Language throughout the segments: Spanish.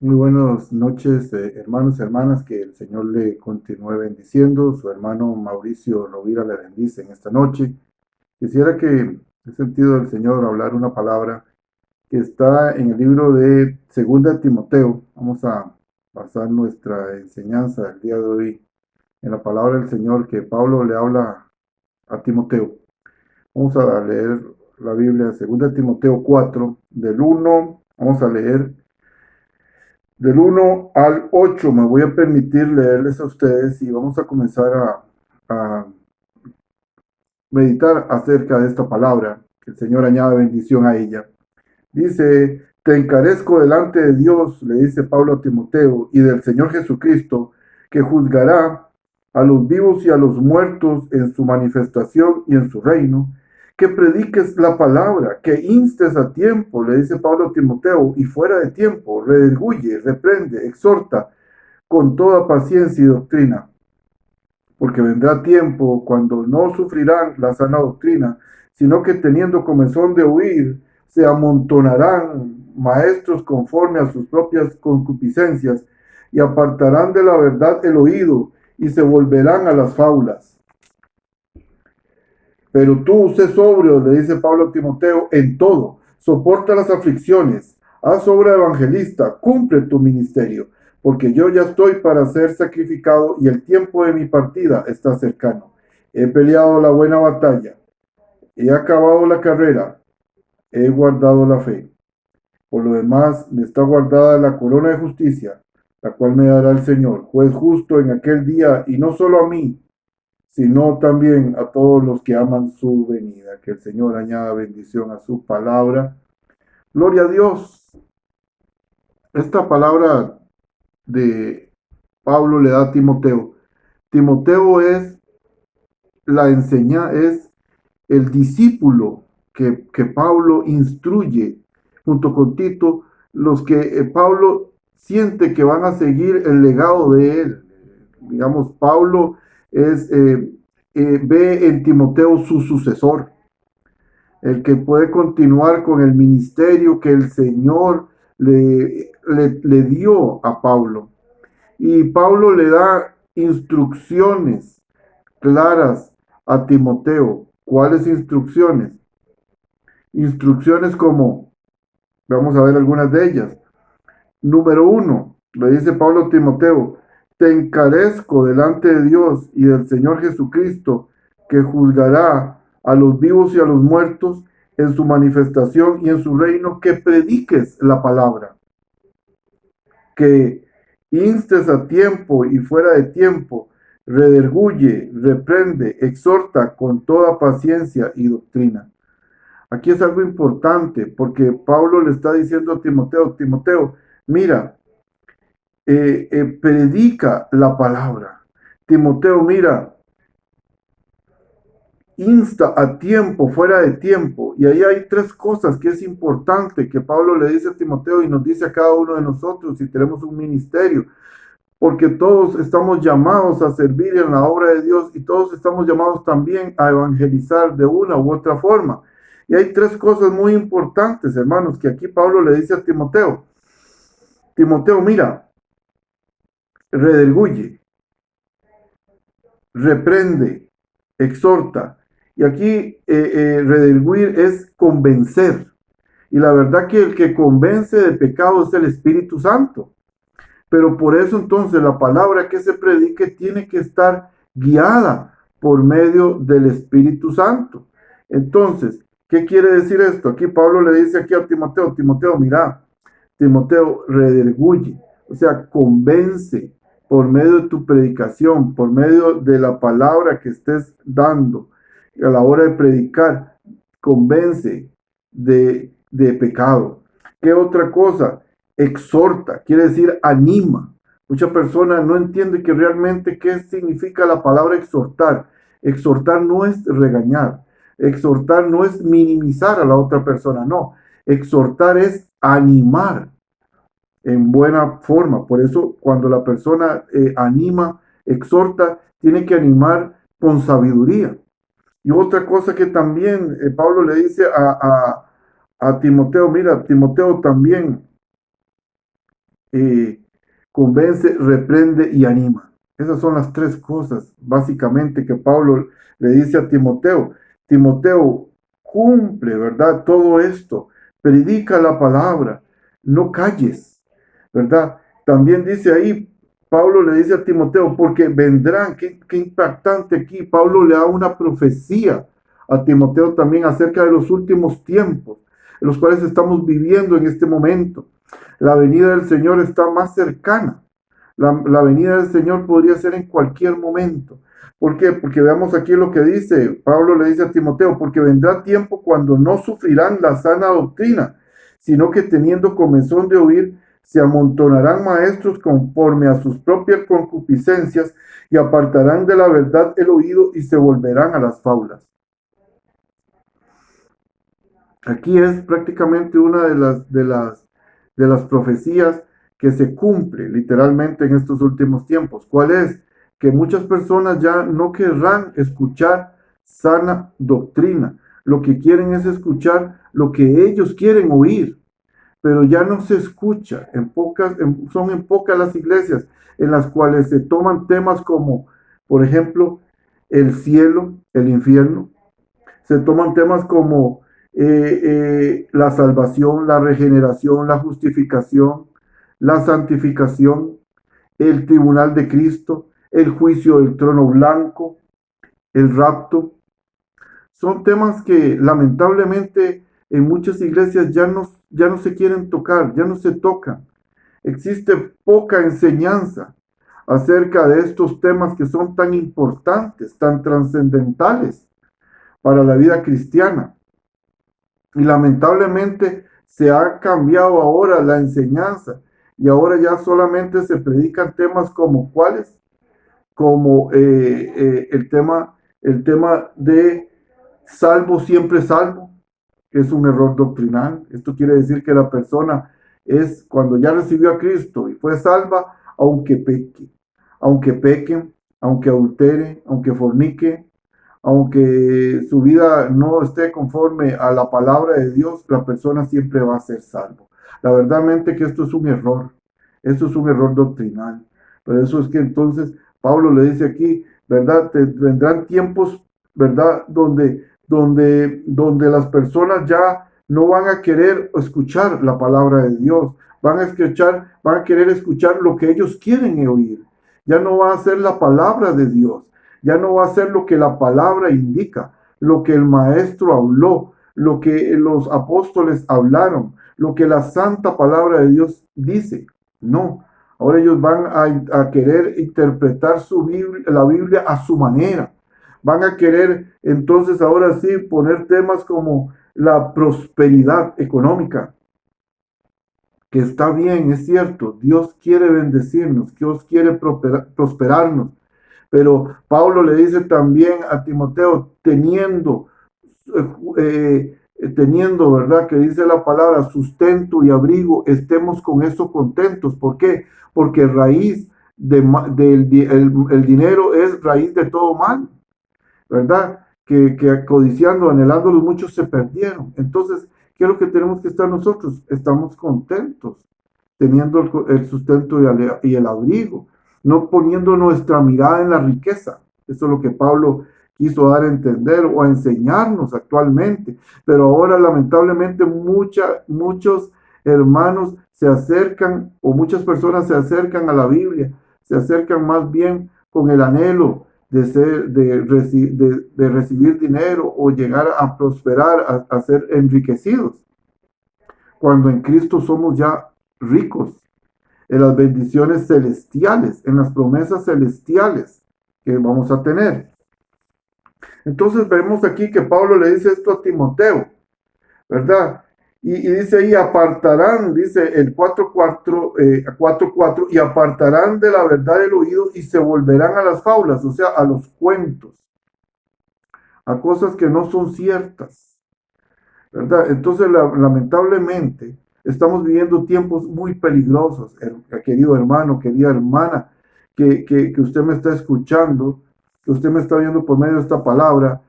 Muy buenas noches, hermanos y hermanas, que el Señor le continúe bendiciendo. Su hermano Mauricio Rovira le bendice en esta noche. Quisiera que, he sentido del Señor hablar una palabra que está en el libro de Segunda Timoteo. Vamos a basar nuestra enseñanza del día de hoy en la palabra del Señor que Pablo le habla a Timoteo. Vamos a leer la Biblia, Segunda Timoteo 4, del 1, vamos a leer del 1 al 8. Me voy a permitir leerles a ustedes y vamos a comenzar a meditar acerca de esta palabra. Que el Señor añada bendición a ella. Dice, te encarezco delante de Dios, le dice Pablo a Timoteo, y del Señor Jesucristo, que juzgará a los vivos y a los muertos en su manifestación y en su reino, que prediques la palabra, que instes a tiempo, le dice Pablo a Timoteo, y fuera de tiempo, redarguye, reprende, exhorta con toda paciencia y doctrina, porque vendrá tiempo cuando no sufrirán la sana doctrina, sino que teniendo comezón de huir, se amontonarán maestros conforme a sus propias concupiscencias, y apartarán de la verdad el oído, y se volverán a las fábulas. Pero tú sé sobrio, le dice Pablo a Timoteo, en todo, soporta las aflicciones, haz obra evangelista, cumple tu ministerio, porque yo ya estoy para ser sacrificado y el tiempo de mi partida está cercano. He peleado la buena batalla, he acabado la carrera, he guardado la fe. Por lo demás, me está guardada la corona de justicia, la cual me dará el Señor, juez justo en aquel día, y no solo a mí, sino también a todos los que aman su venida. Que el Señor añada bendición a su palabra. Gloria a Dios. Esta palabra de Pablo le da a Timoteo. Timoteo es es el discípulo que Pablo instruye junto con Tito, los que Pablo siente que van a seguir el legado de él. Digamos, Pablo ve en Timoteo su sucesor, el que puede continuar con el ministerio que el Señor le dio a Pablo. Y Pablo le da instrucciones claras a Timoteo. ¿Cuáles instrucciones? Instrucciones como, vamos a ver algunas de ellas. Número 1, le dice Pablo a Timoteo, te encarezco delante de Dios y del Señor Jesucristo, que juzgará a los vivos y a los muertos en su manifestación y en su reino, que prediques la palabra, que instes a tiempo y fuera de tiempo, redarguye, reprende, exhorta con toda paciencia y doctrina. Aquí es algo importante porque Pablo le está diciendo a Timoteo, Timoteo, mira, predica la palabra. Timoteo, mira, insta a tiempo, fuera de tiempo. Y ahí hay tres cosas que es importante que Pablo le dice a Timoteo y nos dice a cada uno de nosotros si tenemos un ministerio. Porque todos estamos llamados a servir en la obra de Dios y todos estamos llamados también a evangelizar de una u otra forma. Y hay tres cosas muy importantes, hermanos, que aquí Pablo le dice a Timoteo. Timoteo, mira, redarguye, reprende, exhorta. Y aquí redarguir es convencer. Y la verdad que el que convence de pecado es el Espíritu Santo. Pero por eso entonces la palabra que se predique tiene que estar guiada por medio del Espíritu Santo. Entonces, ¿qué quiere decir esto? Aquí Pablo le dice aquí a Timoteo, Timoteo, mira, Timoteo, redarguye, o sea, convence por medio de tu predicación, por medio de la palabra que estés dando a la hora de predicar, convence de pecado. ¿Qué otra cosa? Exhorta, quiere decir anima. Mucha persona no entiende que realmente qué significa la palabra exhortar. Exhortar no es regañar, exhortar no es minimizar a la otra persona, no. Exhortar es animar en buena forma. Por eso cuando la persona anima, exhorta, tiene que animar con sabiduría. Y otra cosa que también Pablo le dice a Timoteo, mira, Timoteo también eh, convence, reprende y anima. Esas son las tres cosas básicamente que Pablo le dice a Timoteo. Timoteo, cumple, ¿verdad? Todo esto, predica la palabra, no calles, ¿verdad? También dice ahí, Pablo le dice a Timoteo, porque vendrán, qué impactante aquí, Pablo le da una profecía a Timoteo también acerca de los últimos tiempos, en los cuales estamos viviendo en este momento. La venida del Señor está más cercana. La venida del Señor podría ser en cualquier momento. ¿Por qué? Porque veamos aquí lo que dice, Pablo le dice a Timoteo, porque vendrá tiempo cuando no sufrirán la sana doctrina, sino que teniendo comezón de oír, se amontonarán maestros conforme a sus propias concupiscencias y apartarán de la verdad el oído y se volverán a las fábulas. Aquí es prácticamente una de las profecías que se cumple literalmente en estos últimos tiempos. ¿Cuál es? Que muchas personas ya no querrán escuchar sana doctrina. Lo que quieren es escuchar lo que ellos quieren oír, pero ya no se escucha. Son en pocas las iglesias en las cuales se toman temas como, por ejemplo, el cielo, el infierno. Se toman temas como la salvación, la regeneración, la justificación, la santificación, el tribunal de Cristo, el juicio del trono blanco, el rapto. Son temas que lamentablemente en muchas iglesias ya no se quieren tocar, ya no se tocan. Existe poca enseñanza acerca de estos temas que son tan importantes, tan trascendentales para la vida cristiana. Y lamentablemente se ha cambiado ahora la enseñanza y ahora ya solamente se predican temas como cuáles, como el tema de salvo siempre salvo, que es un error doctrinal. Esto quiere decir que la persona es cuando ya recibió a Cristo y fue salva, aunque peque, aunque adultere, aunque fornique, aunque su vida no esté conforme a la palabra de Dios, la persona siempre va a ser salvo. La verdadmente que esto es un error doctrinal. Por eso es que entonces Pablo le dice aquí, ¿verdad? Vendrán tiempos, ¿verdad? Donde las personas ya no van a querer escuchar la palabra de Dios, van a querer escuchar lo que ellos quieren oír. Ya no va a ser la palabra de Dios. Ya no va a ser lo que la palabra indica, lo que el maestro habló, lo que los apóstoles hablaron, lo que la santa palabra de Dios dice. No, ahora ellos van a querer interpretar la Biblia a su manera. Van a querer entonces ahora sí poner temas como la prosperidad económica, que está bien, es cierto, Dios quiere bendecirnos, Dios quiere prosperarnos, pero Pablo le dice también a Timoteo, teniendo, ¿verdad? Que dice la palabra sustento y abrigo, estemos con eso contentos. ¿Por qué? Porque el dinero es raíz de todo mal, ¿verdad? Que codiciando, anhelando los muchos se perdieron. Entonces, ¿qué es lo que tenemos que estar nosotros? Estamos contentos, teniendo el sustento y el abrigo, no poniendo nuestra mirada en la riqueza. Eso es lo que Pablo quiso dar a entender o a enseñarnos actualmente. Pero ahora, lamentablemente, muchos hermanos se acercan, o muchas personas se acercan a la Biblia, se acercan más bien con el anhelo de recibir dinero o llegar a prosperar, a ser enriquecidos, cuando en Cristo somos ya ricos en las bendiciones celestiales, en las promesas celestiales que vamos a tener. Entonces vemos aquí que Pablo le dice esto a Timoteo, ¿verdad? Y dice ahí, apartarán, dice el 4:4, y apartarán de la verdad el oído y se volverán a las fábulas, o sea, a los cuentos, a cosas que no son ciertas, ¿verdad? Entonces, lamentablemente, estamos viviendo tiempos muy peligrosos, querido hermano, querida hermana, que usted me está escuchando, que usted me está viendo por medio de esta palabra.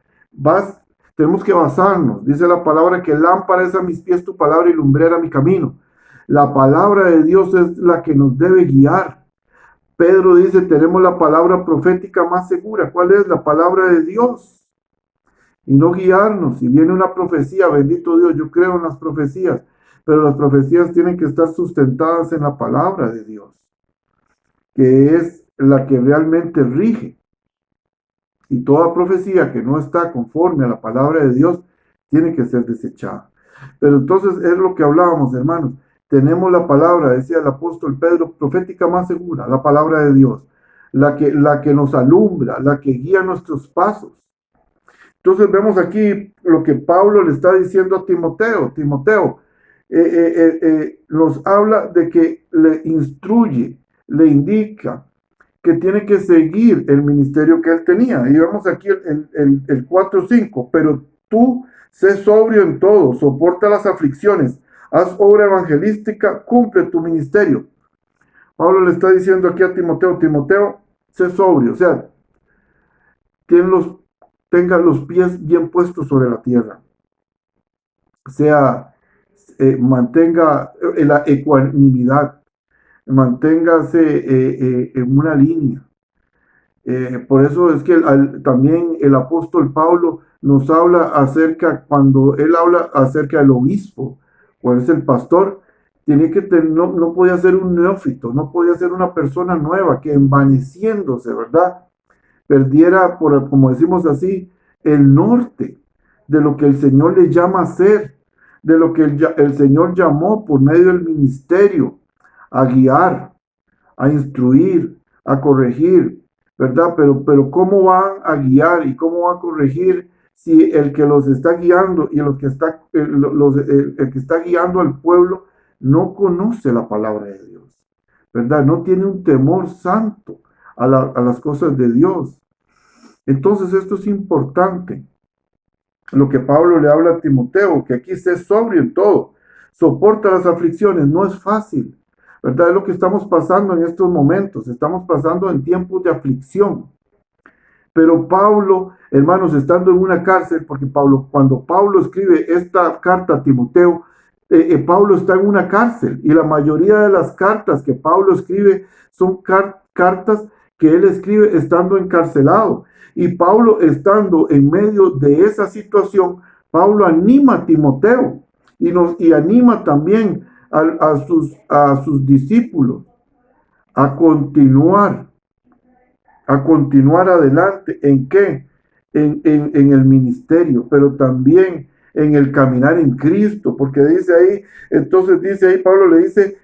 Tenemos que basarnos, dice la palabra, que lámpara es a mis pies tu palabra y lumbrera mi camino. La palabra de Dios es la que nos debe guiar. Pedro dice, tenemos la palabra profética más segura. ¿Cuál es? La palabra de Dios. Y no guiarnos. Si viene una profecía, bendito Dios, yo creo en las profecías, pero las profecías tienen que estar sustentadas en la palabra de Dios, que es la que realmente rige. Y toda profecía que no está conforme a la palabra de Dios tiene que ser desechada. Pero entonces es lo que hablábamos, hermanos. Tenemos la palabra, decía el apóstol Pedro, profética más segura, la palabra de Dios, la que nos alumbra, la que guía nuestros pasos. Entonces vemos aquí lo que Pablo le está diciendo a Timoteo. Timoteo nos habla de que le instruye, le indica que tiene que seguir el ministerio que él tenía. Y vemos aquí el 4:5, pero tú sé sobrio en todo, soporta las aflicciones, haz obra evangelística, cumple tu ministerio. Pablo le está diciendo aquí a Timoteo, Timoteo, sé sobrio, o sea, tenga los pies bien puestos sobre la tierra, mantenga la ecuanimidad, manténgase en una línea. Por eso es que también el apóstol Pablo nos habla cuando él habla acerca del obispo, cuál es el pastor, no podía ser un neófito, no podía ser una persona nueva que envaneciéndose, ¿verdad? Perdiera, como decimos así, el norte de lo que el Señor le llama a ser, de lo que el Señor llamó por medio del ministerio, a guiar, a instruir, a corregir, ¿verdad? Pero ¿cómo van a guiar y cómo va a corregir si el que los está guiando y el que está guiando al pueblo no conoce la palabra de Dios, ¿verdad? No tiene un temor santo a las cosas de Dios. Entonces esto es importante. Lo que Pablo le habla a Timoteo, que aquí esté sobrio en todo, soporta las aflicciones, no es fácil, ¿verdad? Es lo que estamos pasando en estos momentos, estamos pasando en tiempos de aflicción. Pero Pablo, hermanos, estando en una cárcel, porque cuando Pablo escribe esta carta a Timoteo, Pablo está en una cárcel y la mayoría de las cartas que Pablo escribe son cartas que él escribe estando encarcelado. Y Pablo, estando en medio de esa situación, Pablo anima a Timoteo y anima también a sus discípulos a continuar adelante. ¿En qué? En el ministerio, pero también en el caminar en Cristo, porque dice ahí, Pablo le dice,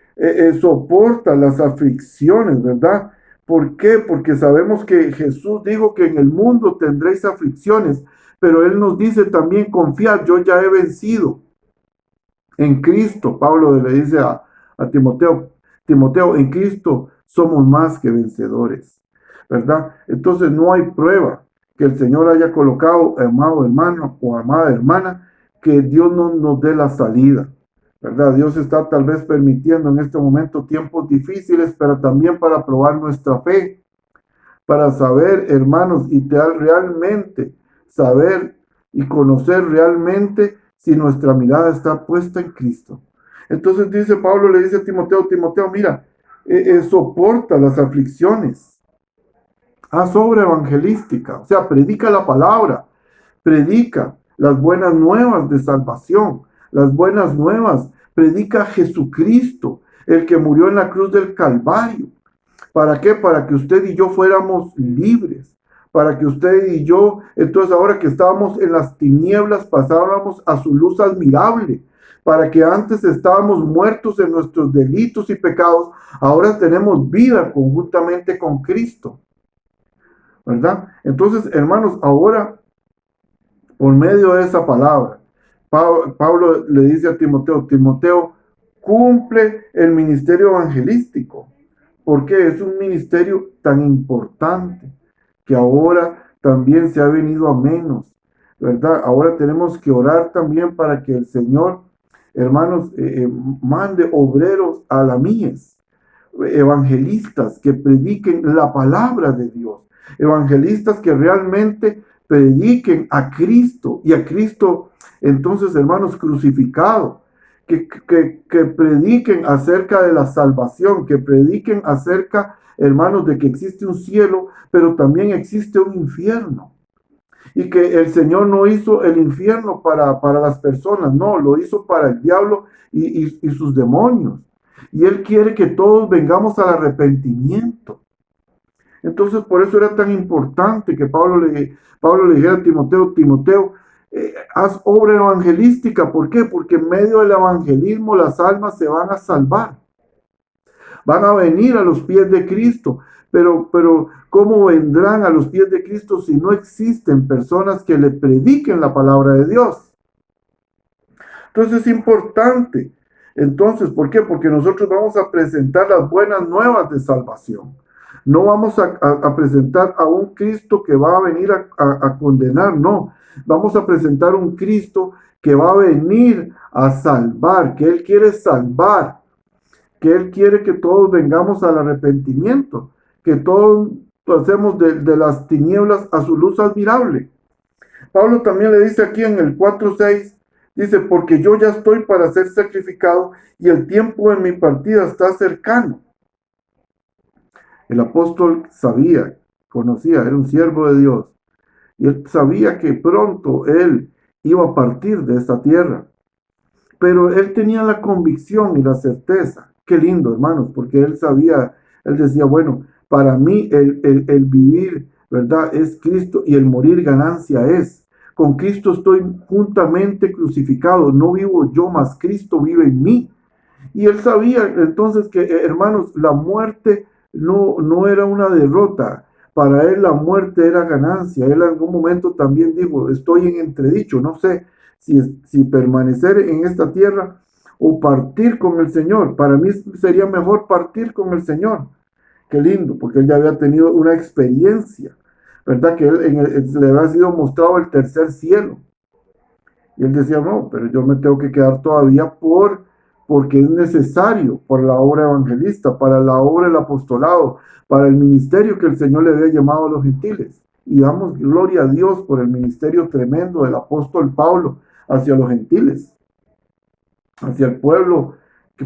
soporta las aflicciones, ¿verdad? ¿Por qué? Porque sabemos que Jesús dijo que en el mundo tendréis aflicciones, pero Él nos dice también, confiad, yo ya he vencido en Cristo. Pablo le dice a Timoteo, Timoteo, en Cristo somos más que vencedores, ¿verdad? Entonces no hay prueba que el Señor haya colocado, amado hermano o amada hermana, que Dios no nos dé la salida, ¿verdad? Dios está tal vez permitiendo en este momento tiempos difíciles, pero también para probar nuestra fe, para saber, hermanos, y realmente saber y conocer realmente si nuestra mirada está puesta en Cristo. Entonces dice Pablo, le dice a Timoteo, Timoteo, mira, soporta las aflicciones, haz obra evangelística, o sea, predica la palabra, predica las buenas nuevas de salvación, las buenas nuevas, predica a Jesucristo, el que murió en la cruz del Calvario. ¿Para qué? Para que usted y yo fuéramos libres, para que usted y yo, entonces ahora que estábamos en las tinieblas, pasáramos a su luz admirable, para que antes estábamos muertos en nuestros delitos y pecados, ahora tenemos vida conjuntamente con Cristo, ¿verdad? Entonces, hermanos, ahora, por medio de esa palabra, Pablo le dice a Timoteo, Timoteo, cumple el ministerio evangelístico, porque es un ministerio tan importante que ahora también se ha venido a menos, ¿verdad? Ahora tenemos que orar también para que el Señor, hermanos, mande obreros a la mies, evangelistas que prediquen la palabra de Dios, evangelistas que realmente prediquen a Cristo y a Cristo, entonces, hermanos, crucificado, que prediquen acerca de la salvación, que prediquen acerca, hermanos, de que existe un cielo, pero también existe un infierno. Y que el Señor no hizo el infierno para las personas, no, lo hizo para el diablo y sus demonios. Y Él quiere que todos vengamos al arrepentimiento. Entonces, por eso era tan importante que Pablo le dijera a Timoteo, haz obra evangelística. ¿Por qué? Porque en medio del evangelismo las almas se van a salvar. Van a venir a los pies de Cristo. Pero ¿cómo vendrán a los pies de Cristo si no existen personas que le prediquen la palabra de Dios? Entonces es importante. Entonces, ¿por qué? Porque nosotros vamos a presentar las buenas nuevas de salvación. No vamos a presentar a un Cristo que va a venir a condenar, no. Vamos a presentar un Cristo que va a venir a salvar, que Él quiere salvar, que Él quiere que todos vengamos al arrepentimiento, que todos pasemos de las tinieblas a su luz admirable. Pablo también le dice aquí en el 4:6, dice, porque yo ya estoy para ser sacrificado y el tiempo de mi partida está cercano. El apóstol sabía, conocía, era un siervo de Dios, y él sabía que pronto él iba a partir de esta tierra. Pero él tenía la convicción y la certeza. Qué lindo, hermanos, porque él sabía, él decía, bueno, para mí el vivir, ¿verdad? Es Cristo y el morir ganancia es. Con Cristo estoy juntamente crucificado, no vivo yo, mas Cristo vive en mí. Y él sabía entonces que, hermanos, la muerte no era una derrota. Para él la muerte era ganancia. Él en algún momento también dijo, estoy en entredicho, no sé si permanecer en esta tierra o partir con el Señor. Para mí sería mejor partir con el Señor. Qué lindo, porque él ya había tenido una experiencia, ¿verdad? Que le había sido mostrado el tercer cielo. Y él decía, no, pero yo me tengo que quedar todavía porque es necesario por la obra evangelista, para la obra del apostolado, para el ministerio que el Señor le había llamado a los gentiles. Y damos gloria a Dios por el ministerio tremendo del apóstol Pablo hacia los gentiles, hacia el pueblo,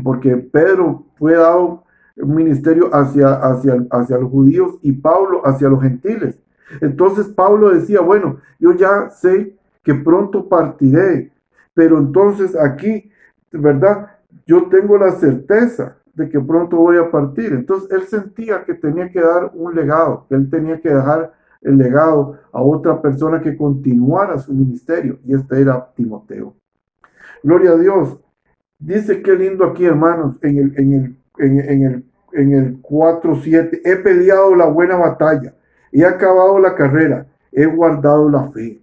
porque Pedro fue dado un ministerio hacia los judíos y Pablo hacia los gentiles. Entonces Pablo decía, bueno, yo ya sé que pronto partiré, pero entonces aquí, ¿verdad? Yo tengo la certeza de que pronto voy a partir. Entonces él sentía que tenía que dar un legado, que él tenía que dejar el legado a otra persona que continuara su ministerio, y este era Timoteo. Gloria a Dios. Dice qué lindo aquí, hermanos, en el 4:7, he peleado la buena batalla, he acabado la carrera, he guardado la fe.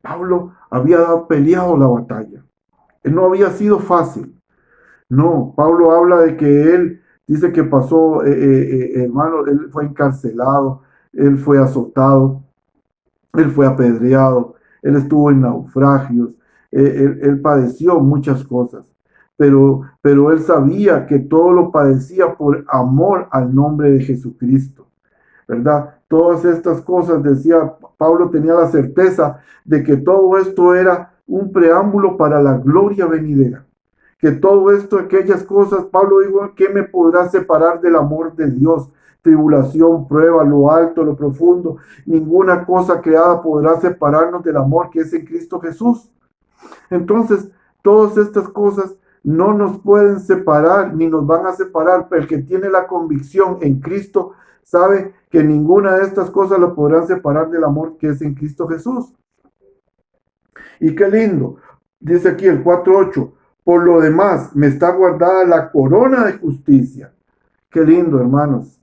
Pablo había peleado la batalla. No había sido fácil. No, Pablo habla de que él dice que pasó, hermano, él fue encarcelado, él fue azotado, él fue apedreado, él estuvo en naufragios, él padeció muchas cosas, pero él sabía que todo lo padecía por amor al nombre de Jesucristo, ¿verdad? Todas estas cosas, decía Pablo, tenía la certeza de que todo esto era un preámbulo para la gloria venidera. Que todo esto, aquellas cosas, Pablo dijo, ¿qué me podrá separar del amor de Dios? Tribulación, prueba, lo alto, lo profundo. Ninguna cosa creada podrá separarnos del amor que es en Cristo Jesús. Entonces, todas estas cosas no nos pueden separar ni nos van a separar. El que tiene la convicción en Cristo sabe que ninguna de estas cosas lo podrán separar del amor que es en Cristo Jesús. Y qué lindo. Dice aquí el 4:8. Por lo demás, me está guardada la corona de justicia. Qué lindo, hermanos,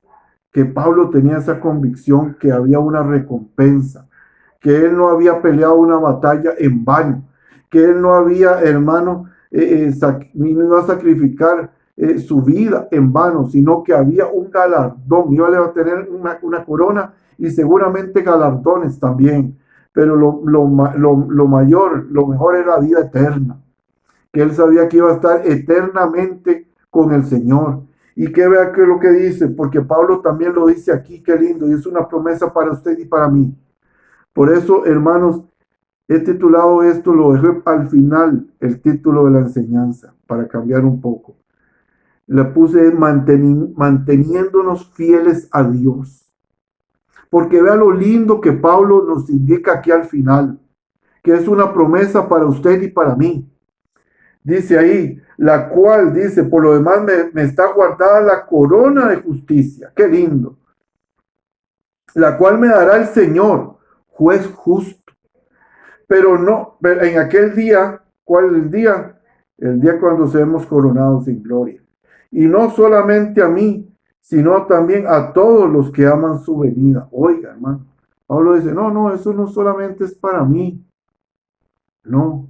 que Pablo tenía esa convicción que había una recompensa, que él no había peleado una batalla en vano, que él no había, hermano, ni iba a sacrificar su vida en vano, sino que había un galardón, iba a tener una corona y seguramente galardones también, pero lo mayor, lo mejor era la vida eterna, que él sabía que iba a estar eternamente con el Señor. Y que vea que lo que dice, porque Pablo también lo dice aquí, qué lindo, y es una promesa para usted y para mí. Por eso, hermanos, He titulado esto, lo dejé al final, el título de la enseñanza, para cambiar un poco. Le puse manteniéndonos fieles a Dios. Porque vea lo lindo que Pablo nos indica aquí al final, que es una promesa para usted y para mí. Dice ahí, la cual dice, por lo demás me está guardada la corona de justicia. Qué lindo. La cual me dará el Señor, juez justo. Pero no, en aquel día, ¿cuál es el día? El día cuando seamos coronados en gloria. Y no solamente a mí, sino también a todos los que aman su venida. Oiga, hermano. Pablo dice, no, eso no solamente es para mí. No,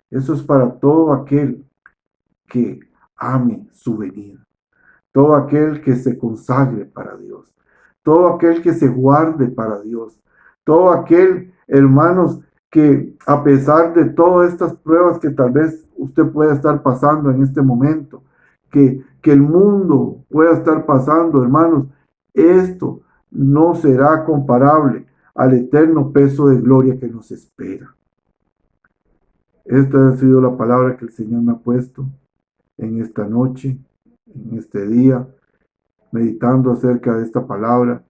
eso es para todo aquel que ame su venida. Todo aquel que se consagre para Dios. Todo aquel que se guarde para Dios. Todo aquel, hermanos, que a pesar de todas estas pruebas que tal vez usted pueda estar pasando en este momento, que el mundo pueda estar pasando, hermanos, esto no será comparable al eterno peso de gloria que nos espera. Esta ha sido la palabra que el Señor me ha puesto en esta noche, en este día, meditando acerca de esta palabra.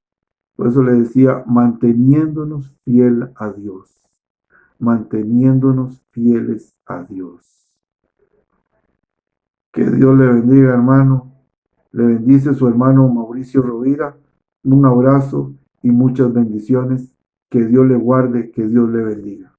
Por eso le decía, manteniéndonos fiel a Dios, manteniéndonos fieles a Dios. Que Dios le bendiga, hermano. Le bendice su hermano Mauricio Rovira. Un abrazo y muchas bendiciones. Que Dios le guarde, que Dios le bendiga.